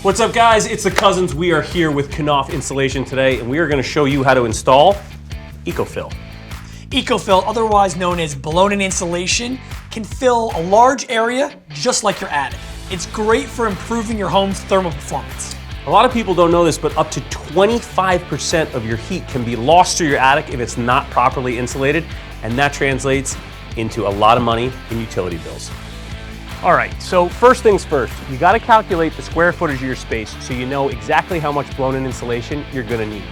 What's up, guys? It's the Cousins. We are here with Knauf Insulation today, and we are going to show you how to install EcoFill. EcoFill, otherwise known as blown-in insulation, can fill a large area just like your attic. It's great for improving your home's thermal performance. A lot of people don't know this, but up to 25% of your heat can be lost to your attic if it's not properly insulated, and that translates into a lot of money in utility bills. All right, so first things first, you got to calculate the square footage of your space so you know exactly how much blown-in insulation you're going to need.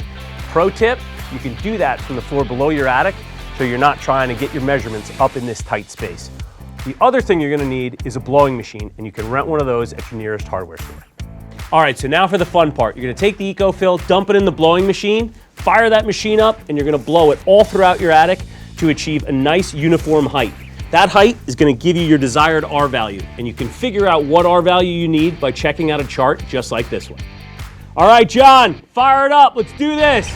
Pro tip, you can do that from the floor below your attic so you're not trying to get your measurements up in this tight space. The other thing you're going to need is a blowing machine, and you can rent one of those at your nearest hardware store. All right, so now for the fun part. You're going to take the EcoFill, dump it in the blowing machine, fire that machine up, and you're going to blow it all throughout your attic to achieve a nice uniform height. That height is going to give you your desired R value, and you can figure out what R value you need by checking out a chart just like this one. All right, John, fire it up. Let's do this.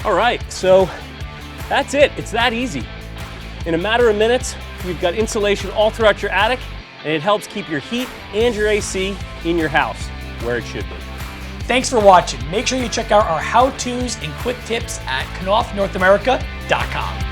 All right, so that's it. It's that easy. In a matter of minutes, you've got insulation all throughout your attic, and it helps keep your heat and your AC in your house where it should be. Thanks for watching. Make sure you check out our how-tos and quick tips at knaufnorthamerica.com.